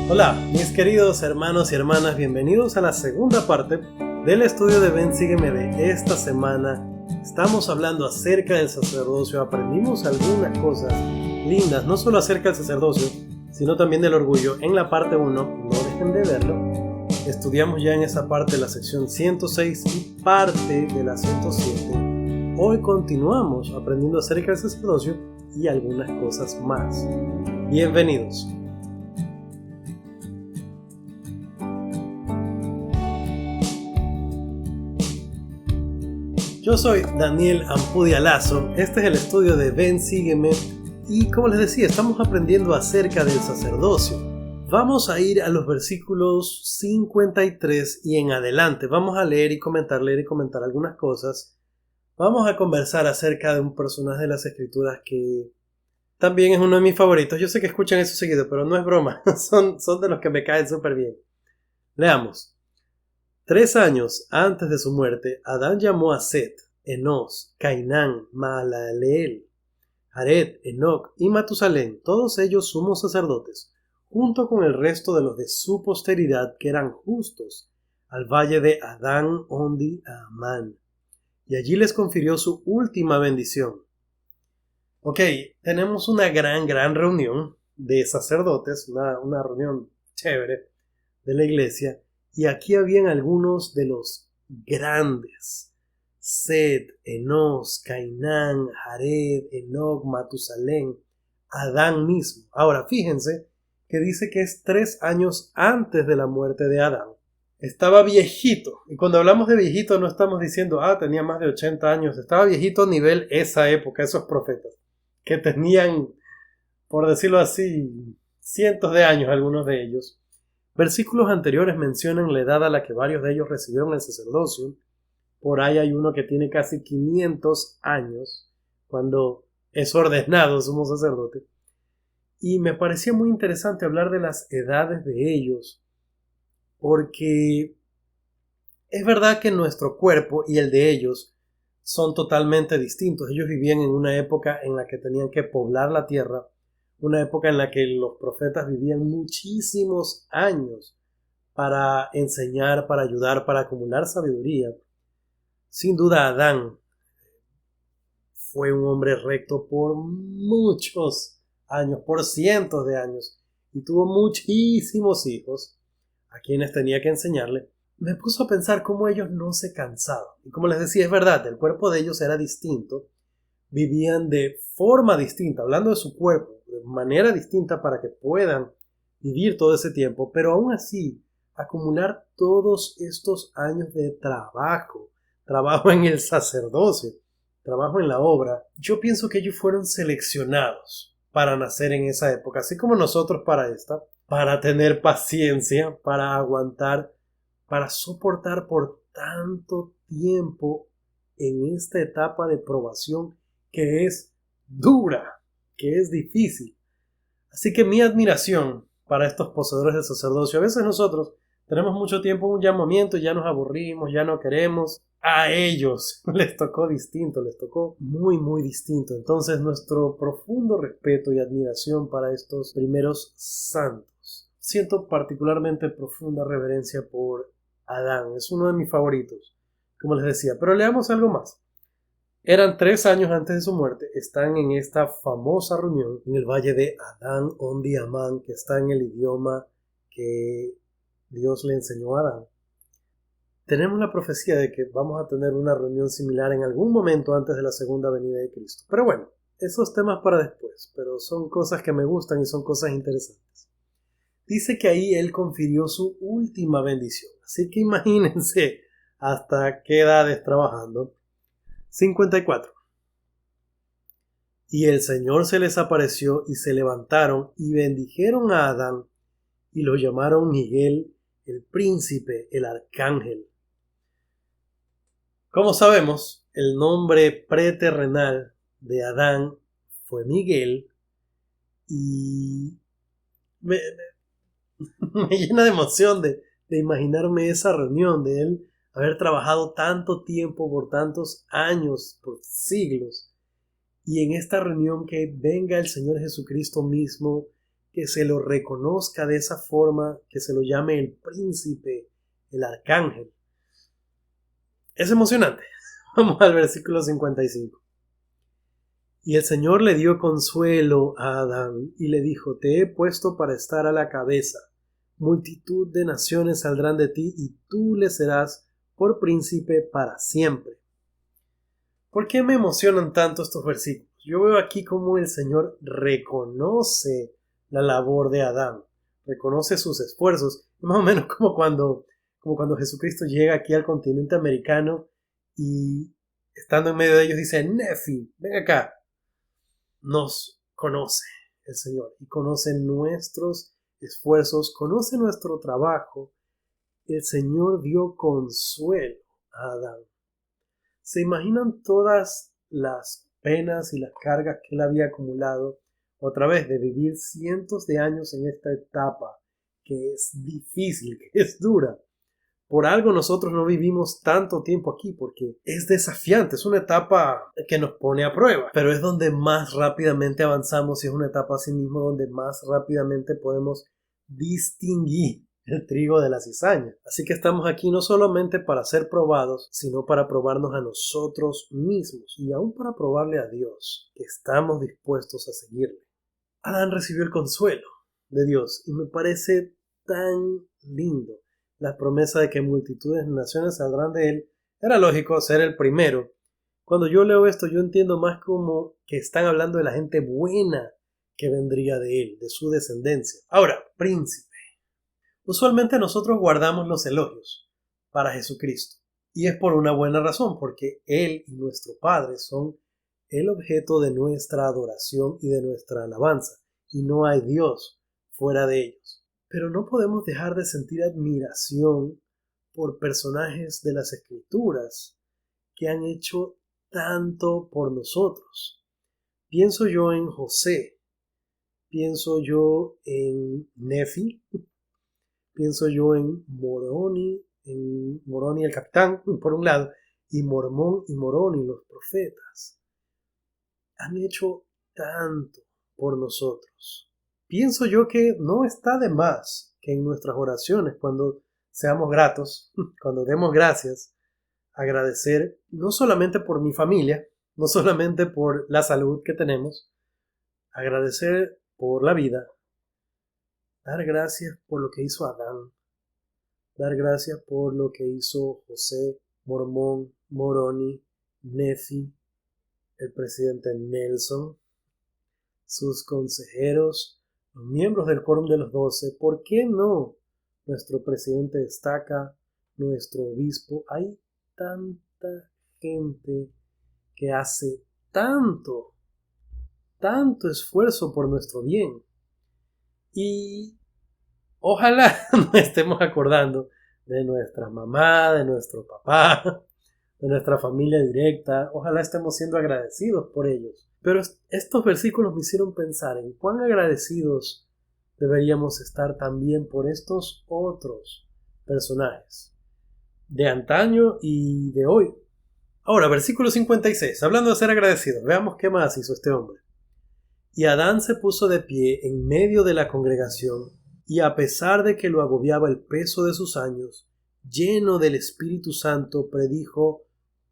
Hola, mis queridos hermanos y hermanas, bienvenidos a la segunda parte del estudio de Ven, Sígueme de esta semana. Estamos hablando acerca del sacerdocio, aprendimos algunas cosas lindas, no solo acerca del sacerdocio, sino también del orgullo. En la parte 1, no dejen de verlo, estudiamos ya en esa parte la sección 106 y parte de la 107. Hoy continuamos aprendiendo acerca del sacerdocio y algunas cosas más. Bienvenidos. Yo soy Daniel Ampudia Lazo, este es el estudio de Ven, Sígueme y como les decía, estamos aprendiendo acerca del sacerdocio. Vamos a ir a los versículos 53 y en adelante, vamos a leer y comentar algunas cosas. Vamos a conversar acerca de un personaje de las escrituras que también es uno de mis favoritos. Yo sé que escuchan eso seguido, pero no es broma, son de los que me caen súper bien. Leamos. 3 años antes de su muerte, Adán llamó a Set, Enos, Cainán, Mahalaleel, Jared, Enoc y Matusalén, todos ellos sumos sacerdotes, junto con el resto de los de su posteridad que eran justos, al valle de Adán Ondi Amán. Y allí les confirió su última bendición. Ok, tenemos una gran reunión de sacerdotes, una reunión chévere de la iglesia. Y aquí habían algunos de los grandes: Set, Enos, Cainán, Jared, Enoc, Matusalén, Adán mismo. Ahora fíjense que dice que es 3 años antes de la muerte de Adán. Estaba viejito, y cuando hablamos de viejito no estamos diciendo, tenía más de 80 años, estaba viejito a nivel esa época, esos profetas, que tenían, por decirlo así, cientos de años algunos de ellos. Versículos anteriores mencionan la edad a la que varios de ellos recibieron el sacerdocio. Por ahí hay uno que tiene casi 500 años cuando es ordenado sumo sacerdote. Y me parecía muy interesante hablar de las edades de ellos, porque es verdad que nuestro cuerpo y el de ellos son totalmente distintos. Ellos vivían en una época en la que tenían que poblar la tierra, una época en la que los profetas vivían muchísimos años para enseñar, para ayudar, para acumular sabiduría. Sin duda, Adán fue un hombre recto por muchos años, por cientos de años, y tuvo muchísimos hijos a quienes tenía que enseñarle. Me puso a pensar cómo ellos no se cansaban. Y como les decía, es verdad, el cuerpo de ellos era distinto, vivían de forma distinta, hablando de su cuerpo, de manera distinta para que puedan vivir todo ese tiempo, pero aún así, acumular todos estos años de trabajo en el sacerdocio, trabajo en la obra, yo pienso que ellos fueron seleccionados para nacer en esa época, así como nosotros para esta, para tener paciencia, para aguantar, para soportar por tanto tiempo en esta etapa de probación que es dura, que es difícil. Así que mi admiración para estos poseedores del sacerdocio. A veces nosotros tenemos mucho tiempo en un llamamiento y ya nos aburrimos, ya no queremos. A ellos les tocó distinto, les tocó muy distinto. Entonces nuestro profundo respeto y admiración para estos primeros santos. Siento particularmente profunda reverencia por Adán, es uno de mis favoritos, como les decía. Pero leamos algo más. Eran 3 años antes de su muerte, están en esta famosa reunión en el valle de Adán Ondi Amán, que está en el idioma que Dios le enseñó a Adán. Tenemos la profecía de que vamos a tener una reunión similar en algún momento antes de la segunda venida de Cristo. Pero bueno, esos temas para después, pero son cosas que me gustan y son cosas interesantes. Dice que ahí él confirió su última bendición, así que imagínense hasta qué edades trabajando. 54. Y el Señor se les apareció y se levantaron y bendijeron a Adán y lo llamaron Miguel, el príncipe, el arcángel. Como sabemos, el nombre preterrenal de Adán fue Miguel y me llena de emoción de imaginarme esa reunión de él haber trabajado tanto tiempo, por tantos años, por siglos, y en esta reunión que venga el Señor Jesucristo mismo, que se lo reconozca de esa forma, que se lo llame el príncipe, el arcángel. Es emocionante. Vamos al versículo 55. Y el Señor le dio consuelo a Adán y le dijo: te he puesto para estar a la cabeza. Multitud de naciones saldrán de ti y tú le serás por príncipe para siempre. ¿Por qué me emocionan tanto estos versículos? Yo veo aquí cómo el Señor reconoce la labor de Adán, reconoce sus esfuerzos, más o menos como cuando Jesucristo llega aquí al continente americano y estando en medio de ellos dice: Nefi, ven acá. Nos conoce el Señor y conoce nuestros esfuerzos, conoce nuestro trabajo. El Señor dio consuelo a Adán. ¿Se imaginan todas las penas y las cargas que él había acumulado otra vez de vivir cientos de años en esta etapa que es difícil, que es dura? Por algo nosotros no vivimos tanto tiempo aquí, porque es desafiante, es una etapa que nos pone a prueba, pero es donde más rápidamente avanzamos y es una etapa así mismo donde más rápidamente podemos distinguir el trigo de la cizaña. Así que estamos aquí no solamente para ser probados, sino para probarnos a nosotros mismos y aún para probarle a Dios que estamos dispuestos a seguirle. Adán recibió el consuelo de Dios y me parece tan lindo. La promesa de que multitudes de naciones saldrán de él. Era lógico ser el primero. Cuando yo leo esto, yo entiendo más como que están hablando de la gente buena que vendría de él, de su descendencia. Ahora, príncipe. Usualmente nosotros guardamos los elogios para Jesucristo. Y es por una buena razón, porque Él y nuestro Padre son el objeto de nuestra adoración y de nuestra alabanza. Y no hay Dios fuera de ellos. Pero no podemos dejar de sentir admiración por personajes de las Escrituras que han hecho tanto por nosotros. Pienso yo en José, pienso yo en Nefi, pienso yo en Moroni el capitán, por un lado, y Mormón y Moroni, los profetas. Han hecho tanto por nosotros. Pienso yo que no está de más que en nuestras oraciones, cuando seamos gratos, cuando demos gracias, agradecer no solamente por mi familia, no solamente por la salud que tenemos, agradecer por la vida, dar gracias por lo que hizo Adán, dar gracias por lo que hizo José, Mormón, Moroni, Nefi, el presidente Nelson, sus consejeros, los miembros del Quórum de los 12, ¿por qué no? Nuestro presidente destaca, nuestro obispo. Hay tanta gente que hace tanto esfuerzo por nuestro bien. Y ojalá nos estemos acordando de nuestra mamá, de nuestro papá, de nuestra familia directa. Ojalá estemos siendo agradecidos por ellos. Pero estos versículos me hicieron pensar en cuán agradecidos deberíamos estar también por estos otros personajes de antaño y de hoy. Ahora, versículo 56, hablando de ser agradecidos, veamos qué más hizo este hombre. Y Adán se puso de pie en medio de la congregación, y a pesar de que lo agobiaba el peso de sus años, lleno del Espíritu Santo, predijo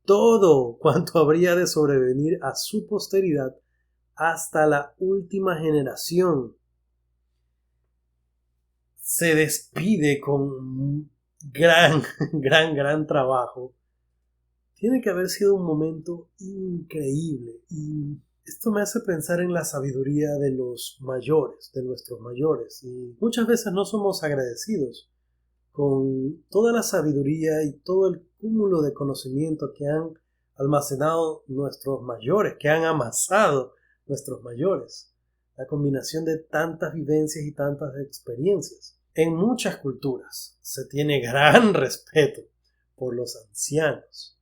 todo cuanto habría de sobrevenir a su posteridad hasta la última generación. Se despide con gran trabajo. Tiene que haber sido un momento increíble, y esto me hace pensar en la sabiduría de los mayores, de nuestros mayores, y muchas veces no somos agradecidos con toda la sabiduría y todo el cúmulo de conocimiento que han almacenado nuestros mayores, que han amasado nuestros mayores. La combinación de tantas vivencias y tantas experiencias. En muchas culturas se tiene gran respeto por los ancianos.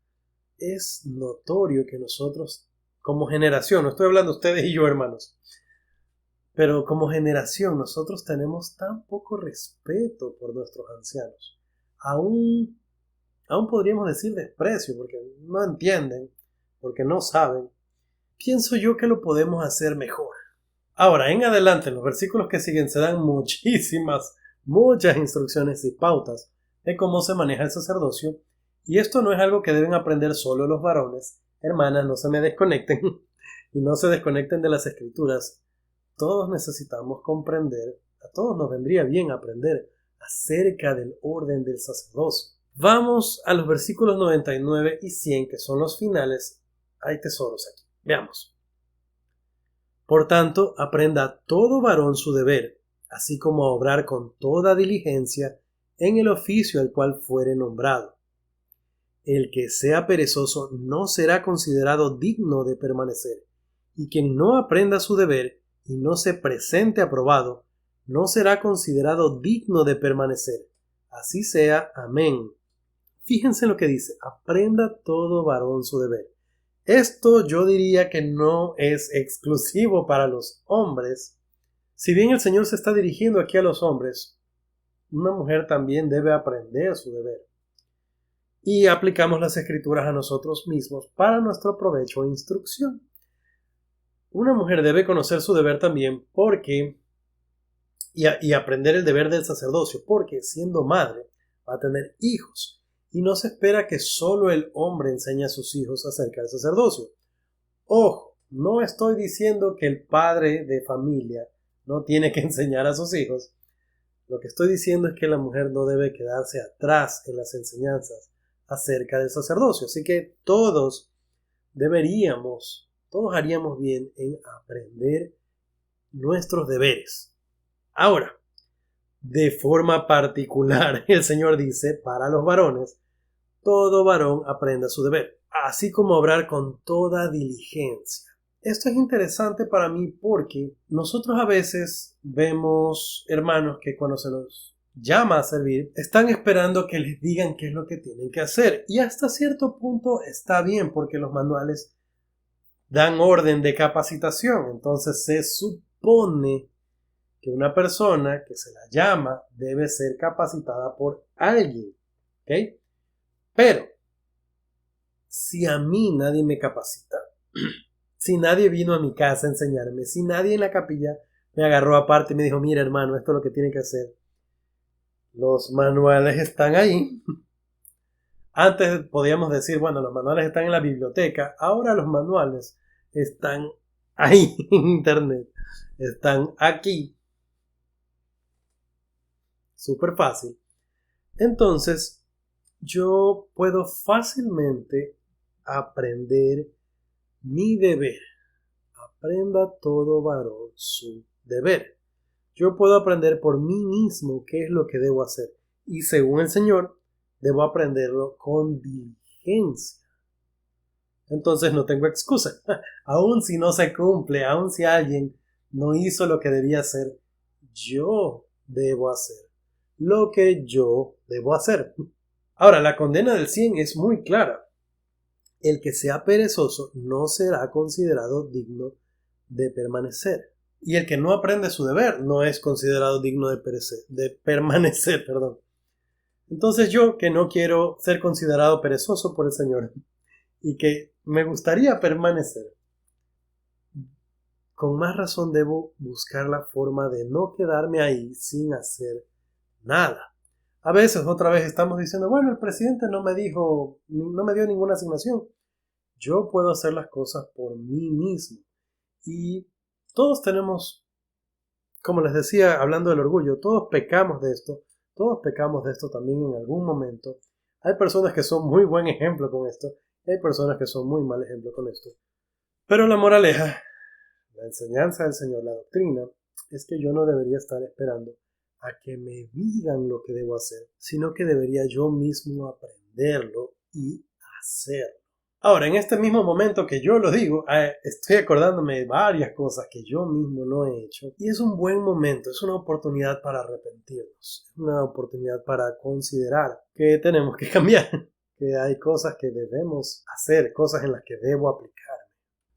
Es notorio que nosotros, como generación, no estoy hablando de ustedes y yo, hermanos, pero como generación nosotros tenemos tan poco respeto por nuestros ancianos. Aún podríamos decir desprecio, porque no entienden, porque no saben. Pienso yo que lo podemos hacer mejor. Ahora, en adelante, en los versículos que siguen se dan muchas instrucciones y pautas de cómo se maneja el sacerdocio, y esto no es algo que deben aprender solo los varones. Hermanas, no se me desconecten y no se desconecten de las escrituras. Todos necesitamos comprender, a todos nos vendría bien aprender acerca del orden del sacerdocio. Vamos a los versículos 99 y 100, que son los finales. Hay tesoros aquí. Veamos. Por tanto, aprenda todo varón su deber, así como a obrar con toda diligencia en el oficio al cual fuere nombrado. El que sea perezoso no será considerado digno de permanecer, y quien no aprenda su deber y no se presente aprobado, no será considerado digno de permanecer. Así sea. Amén. Fíjense lo que dice: aprenda todo varón su deber. Esto yo diría que no es exclusivo para los hombres. Si bien el Señor se está dirigiendo aquí a los hombres, una mujer también debe aprender su deber. Y aplicamos las escrituras a nosotros mismos para nuestro provecho e instrucción. Una mujer debe conocer su deber también y aprender el deber del sacerdocio, porque siendo madre va a tener hijos. Y no se espera que solo el hombre enseñe a sus hijos acerca del sacerdocio. Ojo, no estoy diciendo que el padre de familia no tiene que enseñar a sus hijos. Lo que estoy diciendo es que la mujer no debe quedarse atrás en las enseñanzas acerca del sacerdocio. Así que todos haríamos bien en aprender nuestros deberes. Ahora, de forma particular, el Señor dice, para los varones, todo varón aprenda su deber, así como obrar con toda diligencia. Esto es interesante para mí porque nosotros a veces vemos hermanos que cuando se los llama a servir, están esperando que les digan qué es lo que tienen que hacer. Y hasta cierto punto está bien, porque los manuales dan orden de capacitación. Entonces se supone que una persona que se la llama debe ser capacitada por alguien. ¿Ok? Pero, si a mí nadie me capacita, si nadie vino a mi casa a enseñarme, si nadie en la capilla me agarró aparte y me dijo, mira hermano, esto es lo que tiene que hacer. Los manuales están ahí. Antes podíamos decir, bueno, los manuales están en la biblioteca. Ahora los manuales están ahí en internet. Están aquí. Súper fácil. Entonces, yo puedo fácilmente aprender mi deber. Aprenda todo varón su deber. Yo puedo aprender por mí mismo qué es lo que debo hacer. Y según el Señor, debo aprenderlo con diligencia. Entonces no tengo excusa. Aun si no se cumple, aun si alguien no hizo lo que debía hacer, yo debo hacer lo que yo debo hacer. Ahora, la condena del 100 es muy clara. El que sea perezoso no será considerado digno de permanecer. Y el que no aprende su deber no es considerado digno de permanecer. Entonces yo, que no quiero ser considerado perezoso por el Señor y que me gustaría permanecer, con más razón debo buscar la forma de no quedarme ahí sin hacer nada. A veces, otra vez, estamos diciendo, bueno, el presidente no me dio ninguna asignación. Yo puedo hacer las cosas por mí mismo. Y todos tenemos, como les decía, hablando del orgullo, todos pecamos de esto también en algún momento. Hay personas que son muy buen ejemplo con esto, y hay personas que son muy mal ejemplo con esto. Pero la moraleja, la enseñanza del Señor, la doctrina, es que yo no debería estar esperando a que me digan lo que debo hacer, sino que debería yo mismo aprenderlo y hacerlo. Ahora, en este mismo momento que yo lo digo, estoy acordándome de varias cosas que yo mismo no he hecho, y es un buen momento, es una oportunidad para arrepentirnos, es una oportunidad para considerar que tenemos que cambiar, que hay cosas que debemos hacer, cosas en las que debo aplicarme.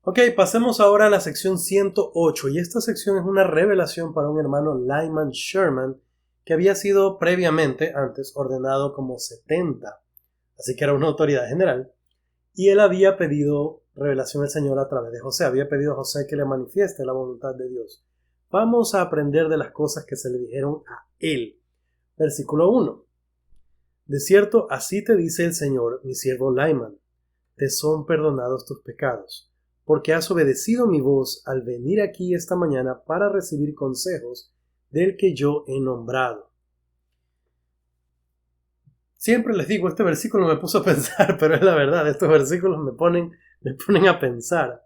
Ok, pasemos ahora a la sección 108, y esta sección es una revelación para un hermano Lyman Sherman, que había sido previamente, antes, ordenado como 70, así que era una autoridad general. Y él había pedido revelación al Señor a través de José. Había pedido a José que le manifieste la voluntad de Dios. Vamos a aprender de las cosas que se le dijeron a él. Versículo 1. De cierto, así te dice el Señor, mi siervo Laiman, te son perdonados tus pecados, porque has obedecido mi voz al venir aquí esta mañana para recibir consejos del que yo he nombrado. Siempre les digo, este versículo me puso a pensar, pero es la verdad, estos versículos me ponen a pensar.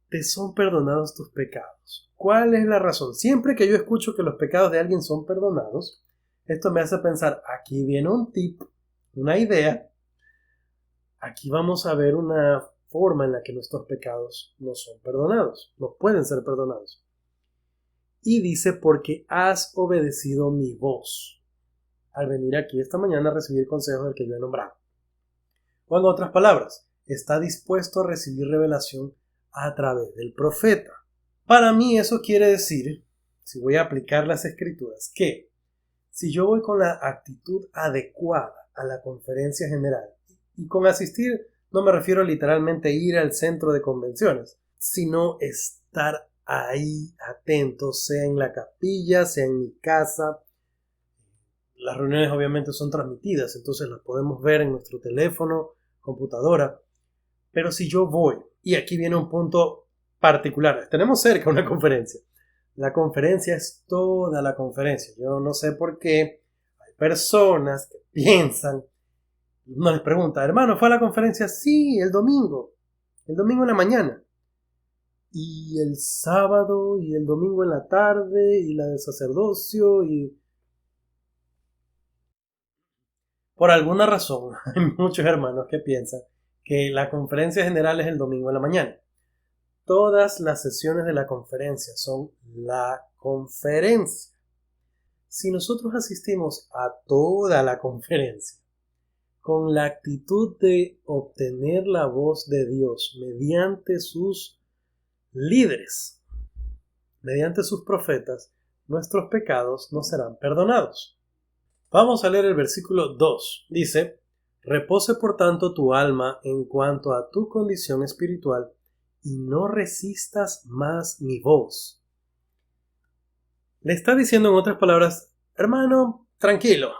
Te son perdonados tus pecados. ¿Cuál es la razón? Siempre que yo escucho que los pecados de alguien son perdonados, esto me hace pensar, aquí viene un tip, una idea. Aquí vamos a ver una forma en la que nuestros pecados no son perdonados, no pueden ser perdonados. Y dice, porque has obedecido mi voz al venir aquí esta mañana a recibir consejos del que yo he nombrado. O en otras palabras, está dispuesto a recibir revelación a través del profeta. Para mí eso quiere decir, si voy a aplicar las escrituras, que si yo voy con la actitud adecuada a la conferencia general, y con asistir no me refiero a literalmente ir al centro de convenciones, sino estar ahí atento, sea en la capilla, sea en mi casa. Las reuniones obviamente son transmitidas, entonces las podemos ver en nuestro teléfono, computadora. Pero si yo voy, y aquí viene un punto particular, tenemos cerca una conferencia. La conferencia es toda la conferencia. Yo no sé por qué hay personas que piensan, uno les pregunta, hermano, ¿fue a la conferencia? Sí, el domingo en la mañana. Y el sábado, y el domingo en la tarde, y la del sacerdocio, y... Por alguna razón, hay muchos hermanos que piensan que la conferencia general es el domingo en la mañana. Todas las sesiones de la conferencia son la conferencia. Si nosotros asistimos a toda la conferencia con la actitud de obtener la voz de Dios mediante sus líderes, mediante sus profetas, nuestros pecados no serán perdonados. Vamos a leer el versículo 2. Dice, repose por tanto tu alma en cuanto a tu condición espiritual y no resistas más mi voz. Le está diciendo en otras palabras, hermano, tranquilo,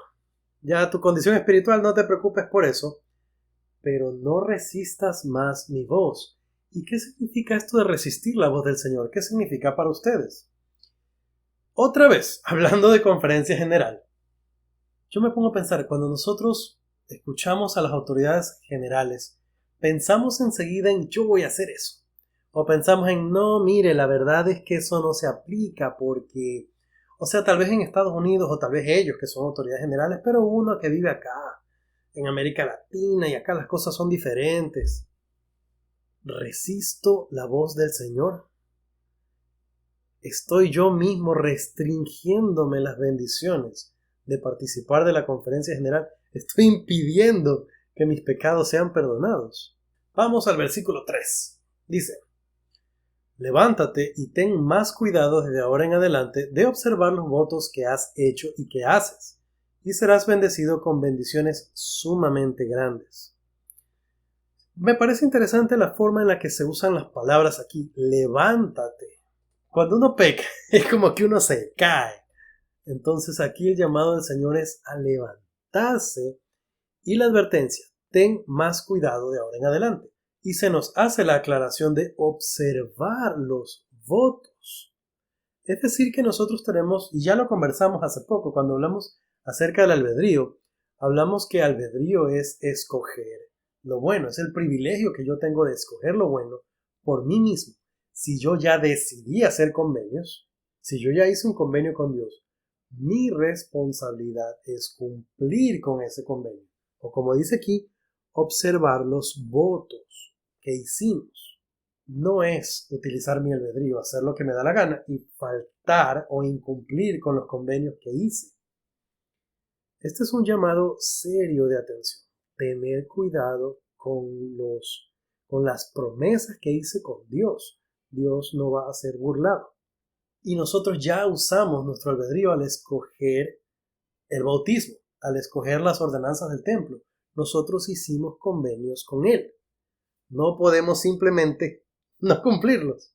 ya tu condición espiritual no te preocupes por eso, pero no resistas más mi voz. ¿Y qué significa esto de resistir la voz del Señor? ¿Qué significa para ustedes? Otra vez, hablando de conferencia general, yo me pongo a pensar, cuando nosotros escuchamos a las autoridades generales, pensamos enseguida en yo voy a hacer eso. O pensamos en no, mire, la verdad es que eso no se aplica porque, o sea, tal vez en Estados Unidos o tal vez ellos que son autoridades generales, pero uno que vive acá, en América Latina, y acá las cosas son diferentes. ¿Resisto la voz del Señor? ¿Estoy yo mismo restringiéndome las bendiciones de participar de la conferencia general? ¿Estoy impidiendo que mis pecados sean perdonados? Vamos al versículo 3. Dice, levántate y ten más cuidado desde ahora en adelante de observar los votos que has hecho y que haces, y serás bendecido con bendiciones sumamente grandes. Me parece interesante la forma en la que se usan las palabras aquí. Levántate. Cuando uno peca, es como que uno se cae. Entonces aquí el llamado del Señor es a levantarse y la advertencia, ten más cuidado de ahora en adelante. Y se nos hace la aclaración de observar los votos. Es decir que nosotros tenemos, y ya lo conversamos hace poco cuando hablamos acerca del albedrío, hablamos que albedrío es escoger lo bueno, es el privilegio que yo tengo de escoger lo bueno por mí mismo. Si yo ya decidí hacer convenios, si yo ya hice un convenio con Dios, mi responsabilidad es cumplir con ese convenio. O como dice aquí, observar los votos que hicimos. No es utilizar mi albedrío, hacer lo que me da la gana y faltar o incumplir con los convenios que hice. Este es un llamado serio de atención. Tener cuidado con las promesas que hice con Dios. Dios no va a ser burlado. Y nosotros ya usamos nuestro albedrío al escoger el bautismo, al escoger las ordenanzas del templo. Nosotros hicimos convenios con Él. No podemos simplemente no cumplirlos.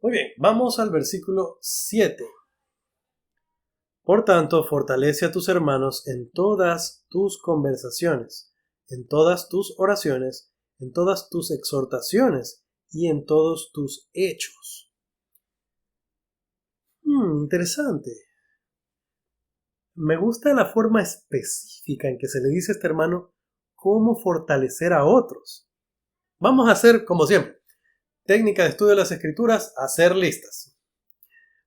Muy bien, vamos al versículo 7. Por tanto, fortalece a tus hermanos en todas tus conversaciones, en todas tus oraciones, en todas tus exhortaciones y en todos tus hechos. Interesante. Me gusta la forma específica en que se le dice a este hermano cómo fortalecer a otros. Vamos a hacer, como siempre, técnica de estudio de las escrituras, hacer listas.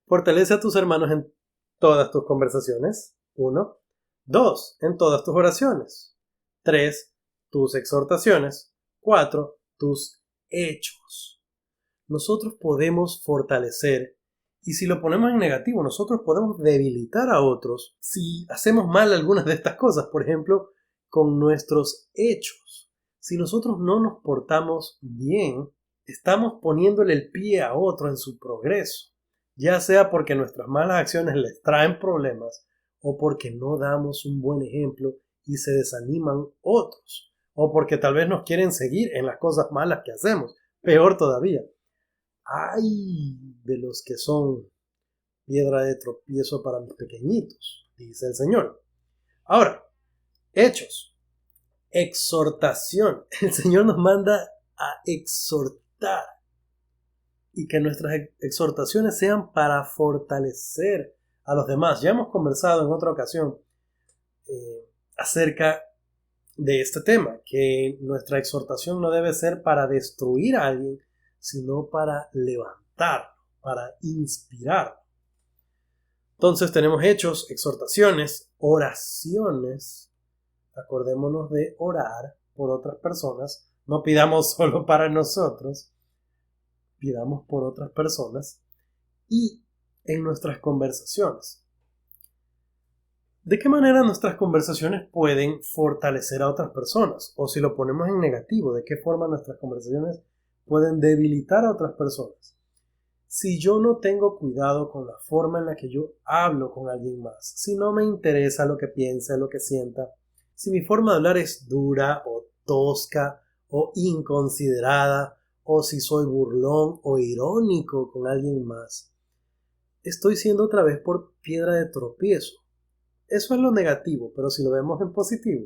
Fortalece a tus hermanos en todas tus conversaciones. 1. 2. En todas tus oraciones. 3. Tus exhortaciones. 4. Tus hechos. Nosotros podemos fortalecer, y si lo ponemos en negativo, nosotros podemos debilitar a otros si hacemos mal algunas de estas cosas. Por ejemplo, con nuestros hechos. Si nosotros no nos portamos bien, estamos poniéndole el pie a otro en su progreso, ya sea porque nuestras malas acciones les traen problemas o porque no damos un buen ejemplo y se desaniman otros, o porque tal vez nos quieren seguir en las cosas malas que hacemos. Peor todavía, ¡ay de los que son piedra de tropiezo para mis pequeñitos!, dice el Señor. Ahora, hechos, exhortación. El Señor nos manda a exhortar, y que nuestras exhortaciones sean para fortalecer a los demás. Ya hemos conversado en otra ocasión acerca de este tema, que nuestra exhortación no debe ser para destruir a alguien, sino para levantar, para inspirar. Entonces tenemos hechos, exhortaciones, oraciones. Acordémonos de orar por otras personas. No pidamos solo para nosotros, pidamos por otras personas. Y en nuestras conversaciones. ¿De qué manera nuestras conversaciones pueden fortalecer a otras personas? O si lo ponemos en negativo, ¿de qué forma nuestras conversaciones pueden debilitar a otras personas? Si yo no tengo cuidado con la forma en la que yo hablo con alguien más, si no me interesa lo que piense, lo que sienta, si mi forma de hablar es dura o tosca o inconsiderada, o si soy burlón o irónico con alguien más, estoy siendo otra vez por piedra de tropiezo. Eso es lo negativo, pero si lo vemos en positivo,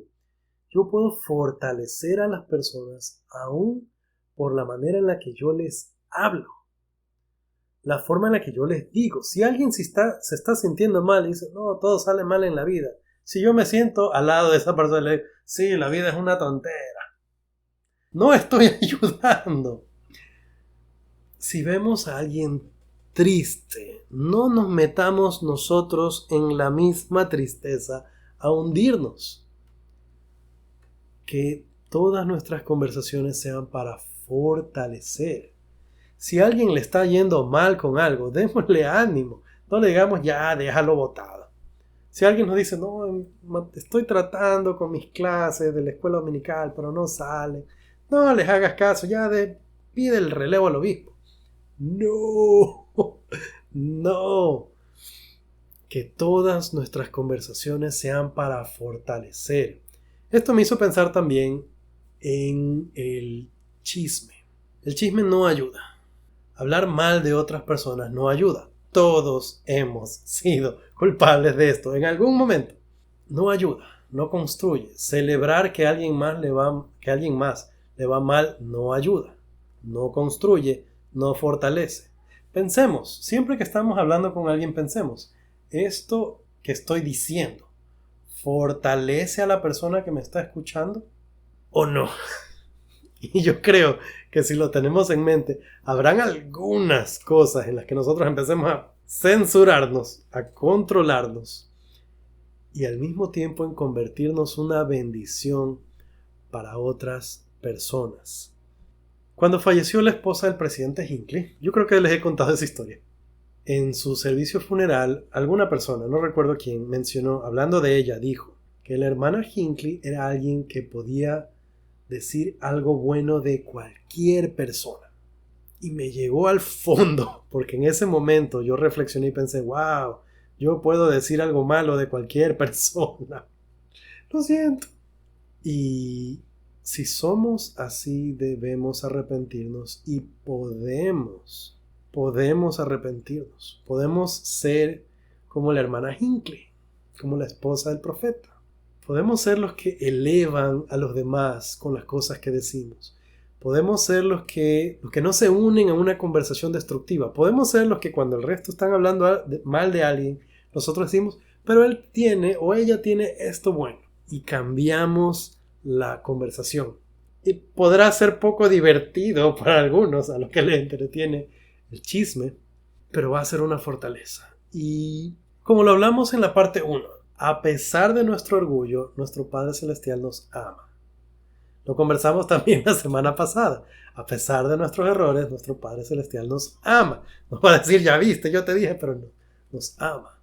yo puedo fortalecer a las personas aún por la manera en la que yo les hablo, la forma en la que yo les digo. Si alguien se está sintiendo mal y dice, no, todo sale mal en la vida, si yo me siento al lado de esa persona y le digo, sí, la vida es una tontera, no estoy ayudando. Si vemos a alguien triste, no nos metamos nosotros en la misma tristeza a hundirnos. Que todas nuestras conversaciones sean para fortalecer. Si a alguien le está yendo mal con algo, démosle ánimo. No le digamos, ya, déjalo botado. Si alguien nos dice, no, estoy tratando con mis clases de la escuela dominical, pero no sale, no les hagas caso, ya pide el relevo al obispo. No, no. Que todas nuestras conversaciones sean para fortalecer. Esto me hizo pensar también en el chisme. El chisme no ayuda. Hablar mal de otras personas no ayuda. Todos hemos sido culpables de esto en algún momento. No ayuda, no construye. Celebrar que a alguien más le va mal no ayuda. No construye, no fortalece. Pensemos, siempre que estamos hablando con alguien, pensemos, ¿esto que estoy diciendo fortalece a la persona que me está escuchando o no? Y yo creo que si lo tenemos en mente, habrán algunas cosas en las que nosotros empecemos a censurarnos, a controlarnos y al mismo tiempo en convertirnos una bendición para otras personas. Cuando falleció la esposa del presidente Hinckley, yo creo que les he contado esa historia. En su servicio funeral, alguna persona, no recuerdo quién, mencionó, hablando de ella, dijo que la hermana Hinckley era alguien que podía decir algo bueno de cualquier persona. Y me llegó al fondo, porque en ese momento yo reflexioné y pensé, wow, yo puedo decir algo malo de cualquier persona. Lo siento. Y si somos así, debemos arrepentirnos y podemos podemos arrepentirnos. Podemos ser como la hermana Hinckley, como la esposa del profeta. Podemos ser los que elevan a los demás con las cosas que decimos. Podemos ser los que no se unen a una conversación destructiva. Podemos ser los que cuando el resto están hablando mal de alguien, nosotros decimos, pero él tiene o ella tiene esto bueno. Y cambiamos la conversación. Y podrá ser poco divertido para algunos, a los que les entretiene el chisme, pero va a ser una fortaleza. Y como lo hablamos en la parte 1, a pesar de nuestro orgullo, nuestro Padre Celestial nos ama. Lo conversamos también la semana pasada. A pesar de nuestros errores, nuestro Padre Celestial nos ama. Nos va a decir, ya viste, yo te dije, pero no, nos ama.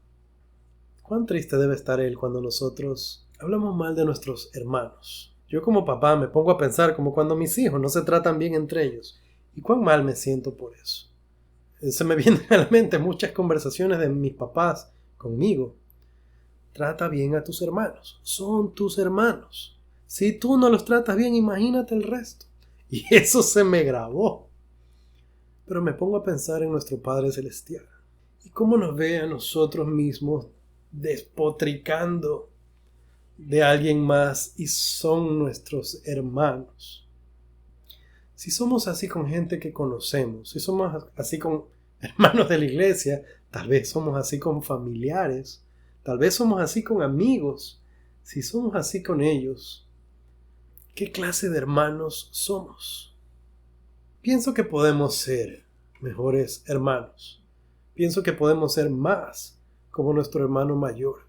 Cuán triste debe estar Él cuando nosotros hablamos mal de nuestros hermanos. Yo como papá me pongo a pensar como cuando mis hijos no se tratan bien entre ellos. Y cuán mal me siento por eso. Se me vienen a la mente muchas conversaciones de mis papás conmigo. Trata bien a tus hermanos. Son tus hermanos. Si tú no los tratas bien, imagínate el resto. Y eso se me grabó. Pero me pongo a pensar en nuestro Padre Celestial. Y cómo nos ve a nosotros mismos despotricando de alguien más y son nuestros hermanos. Si somos así con gente que conocemos, si somos así con hermanos de la iglesia, tal vez somos así con familiares, tal vez somos así con amigos, si somos así con ellos, ¿qué clase de hermanos somos? Pienso que podemos ser mejores hermanos. Pienso que podemos ser más como nuestro hermano mayor.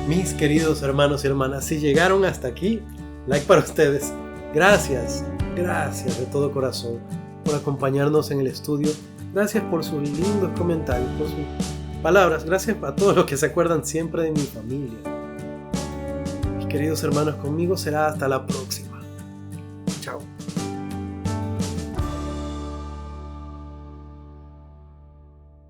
Mis queridos hermanos y hermanas, si llegaron hasta aquí, like para ustedes. Gracias de todo corazón por acompañarnos en el estudio. Gracias por sus lindos comentarios, por sus palabras. Gracias a todos los que se acuerdan siempre de mi familia. Mis queridos hermanos, conmigo será hasta la próxima. Chao.